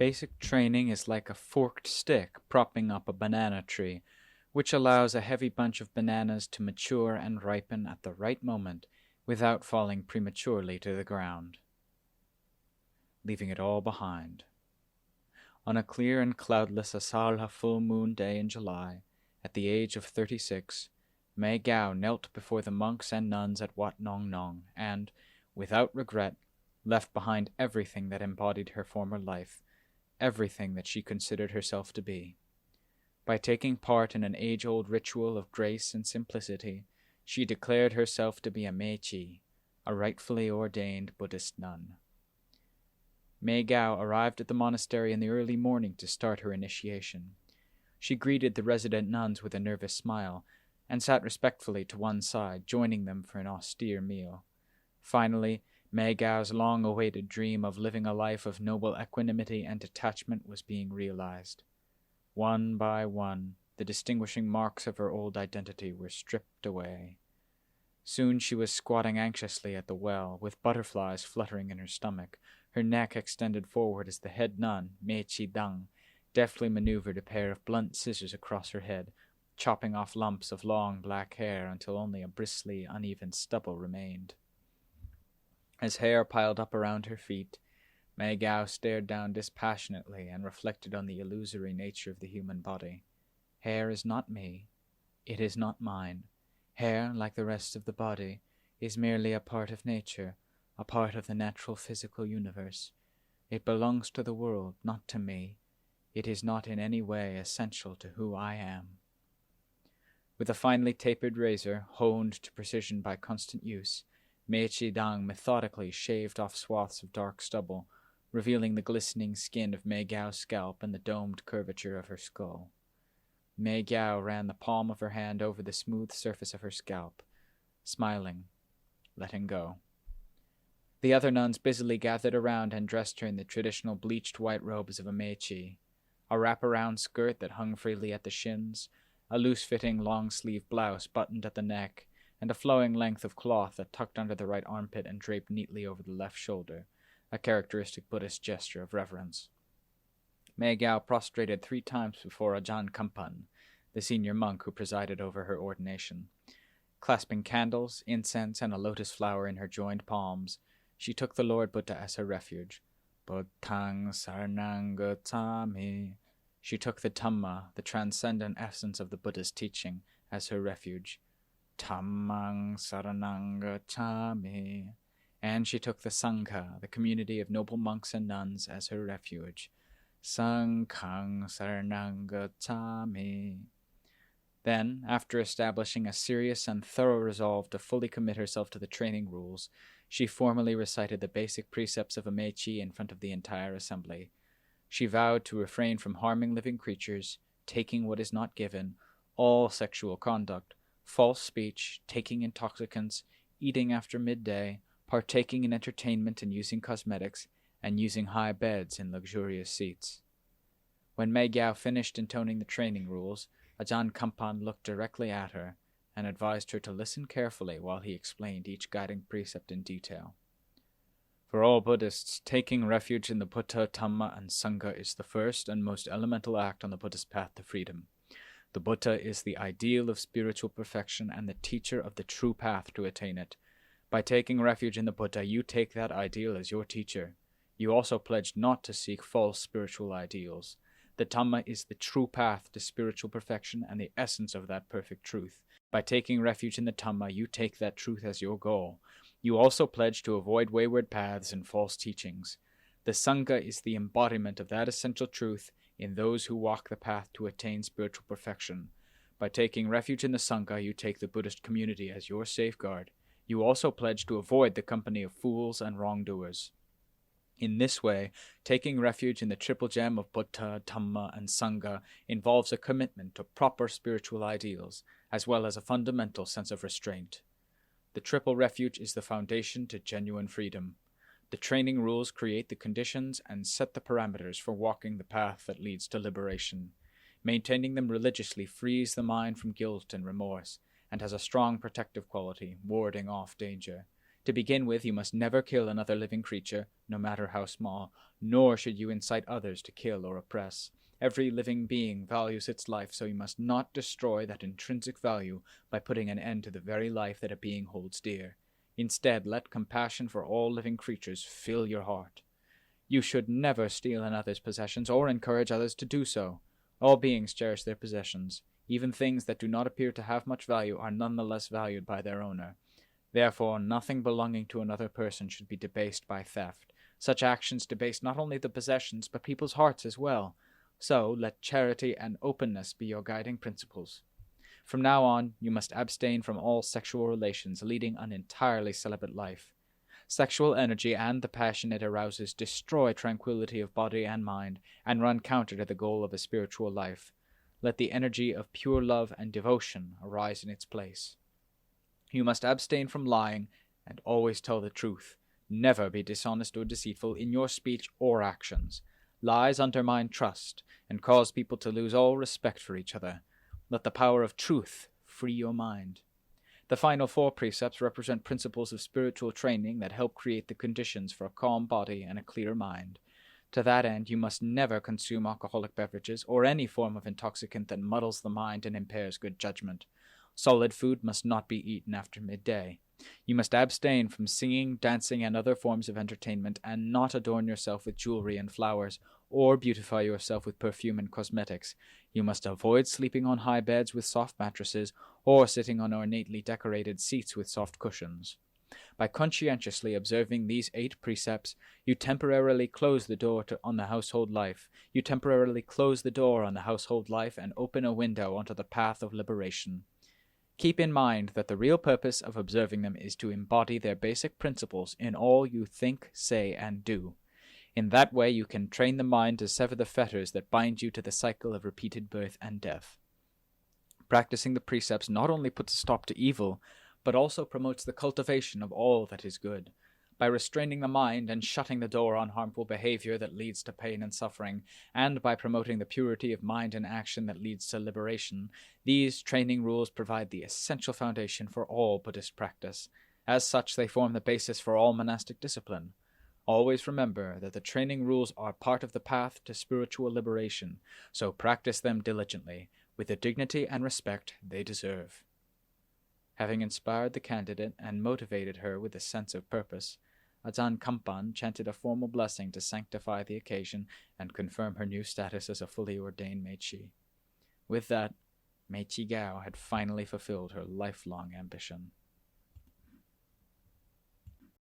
Basic training is like a forked stick propping up a banana tree, which allows a heavy bunch of bananas to mature and ripen at the right moment without falling prematurely to the ground, leaving it all behind. On a clear and cloudless Asarha full moon day in July, at the age of 36, Mai Gao knelt before the monks and nuns at Wat Nong Nong and, without regret, left behind everything that embodied her former life, everything that she considered herself to be. By taking part in an age-old ritual of grace and simplicity, she declared herself to be a Chee, a rightfully ordained Buddhist nun. Mai Gao arrived at the monastery in the early morning to start her initiation. She greeted the resident nuns with a nervous smile and sat respectfully to one side, joining them for an austere meal. Finally, Mai Gao's long-awaited dream of living a life of noble equanimity and detachment was being realized. One by one, the distinguishing marks of her old identity were stripped away. Soon she was squatting anxiously at the well, with butterflies fluttering in her stomach, her neck extended forward as the head nun, Mei Chi Dang, deftly maneuvered a pair of blunt scissors across her head, chopping off lumps of long black hair until only a bristly, uneven stubble remained. As hair piled up around her feet, Mai Gao stared down dispassionately and reflected on the illusory nature of the human body. Hair is not me. It is not mine. Hair, like the rest of the body, is merely a part of nature, a part of the natural physical universe. It belongs to the world, not to me. It is not in any way essential to who I am. With a finely tapered razor, honed to precision by constant use, Mei Chi Dang methodically shaved off swaths of dark stubble, revealing the glistening skin of Mai Gao's scalp and the domed curvature of her skull. Mai Gao ran the palm of her hand over the smooth surface of her scalp, smiling, letting go. The other nuns busily gathered around and dressed her in the traditional bleached white robes of a Meichi, a wraparound skirt that hung freely at the shins, a loose-fitting long-sleeve blouse buttoned at the neck, and a flowing length of cloth that tucked under the right armpit and draped neatly over the left shoulder, a characteristic Buddhist gesture of reverence. Mai Gao prostrated 3 times before Ajaan Kampan, the senior monk who presided over her ordination. Clasping candles, incense, and a lotus flower in her joined palms, she took the Lord Buddha as her refuge. Buddhang saranang gacchami. She took the Dhamma, the transcendent essence of the Buddha's teaching, as her refuge. Dhammang saranang gacchami. And she took the Sangha, the community of noble monks and nuns, as her refuge. Sanghang saranang gacchami. Then, after establishing a serious and thorough resolve to fully commit herself to the training rules, she formally recited the basic precepts of a Meichi in front of the entire assembly. She vowed to refrain from harming living creatures, taking what is not given, all sexual conduct, false speech, taking intoxicants, eating after midday, partaking in entertainment and using cosmetics, and using high beds in luxurious seats. When Mai Gao finished intoning the training rules, Ajaan Kampan looked directly at her and advised her to listen carefully while he explained each guiding precept in detail. For all Buddhists, taking refuge in the Buddha, Dhamma, and Sangha is the first and most elemental act on the Buddhist path to freedom. The Buddha is the ideal of spiritual perfection and the teacher of the true path to attain it. By taking refuge in the Buddha, you take that ideal as your teacher. You also pledge not to seek false spiritual ideals. The Dhamma is the true path to spiritual perfection and the essence of that perfect truth. By taking refuge in the Dhamma, you take that truth as your goal. You also pledge to avoid wayward paths and false teachings. The Sangha is the embodiment of that essential truth in those who walk the path to attain spiritual perfection. By taking refuge in the Sangha, you take the Buddhist community as your safeguard. You also pledge to avoid the company of fools and wrongdoers. In this way, taking refuge in the triple gem of Buddha, Dhamma, and Sangha involves a commitment to proper spiritual ideals, as well as a fundamental sense of restraint. The triple refuge is the foundation to genuine freedom. The training rules create the conditions and set the parameters for walking the path that leads to liberation. Maintaining them religiously frees the mind from guilt and remorse, and has a strong protective quality, warding off danger. To begin with, you must never kill another living creature, no matter how small, nor should you incite others to kill or oppress. Every living being values its life, so you must not destroy that intrinsic value by putting an end to the very life that a being holds dear. Instead, let compassion for all living creatures fill your heart. You should never steal another's possessions or encourage others to do so. All beings cherish their possessions. Even things that do not appear to have much value are nonetheless valued by their owner. Therefore, nothing belonging to another person should be debased by theft. Such actions debase not only the possessions, but people's hearts as well. So, let charity and openness be your guiding principles. From now on, you must abstain from all sexual relations, leading an entirely celibate life. Sexual energy and the passion it arouses destroy tranquility of body and mind, and run counter to the goal of a spiritual life. Let the energy of pure love and devotion arise in its place. You must abstain from lying, and always tell the truth. Never be dishonest or deceitful in your speech or actions. Lies undermine trust, and cause people to lose all respect for each other. Let the power of truth free your mind. The final 4 precepts represent principles of spiritual training that help create the conditions for a calm body and a clear mind. To that end, you must never consume alcoholic beverages or any form of intoxicant that muddles the mind and impairs good judgment. Solid food must not be eaten after midday. You must abstain from singing, dancing, and other forms of entertainment, and not adorn yourself with jewelry and flowers, or beautify yourself with perfume and cosmetics. You must avoid sleeping on high beds with soft mattresses, or sitting on ornately decorated seats with soft cushions. By conscientiously observing these 8 precepts, you temporarily close the door on the household life. You temporarily close the door on the household life and open a window onto the path of liberation. Keep in mind that the real purpose of observing them is to embody their basic principles in all you think, say, and do. In that way you can train the mind to sever the fetters that bind you to the cycle of repeated birth and death. Practicing the precepts not only puts a stop to evil, but also promotes the cultivation of all that is good. By restraining the mind and shutting the door on harmful behavior that leads to pain and suffering, and by promoting the purity of mind and action that leads to liberation, these training rules provide the essential foundation for all Buddhist practice. As such, they form the basis for all monastic discipline. Always remember that the training rules are part of the path to spiritual liberation, so practice them diligently, with the dignity and respect they deserve. Having inspired the candidate and motivated her with a sense of purpose, Ajaan Kampan chanted a formal blessing to sanctify the occasion and confirm her new status as a fully ordained Chee. With that, Chee Kaew had finally fulfilled her lifelong ambition.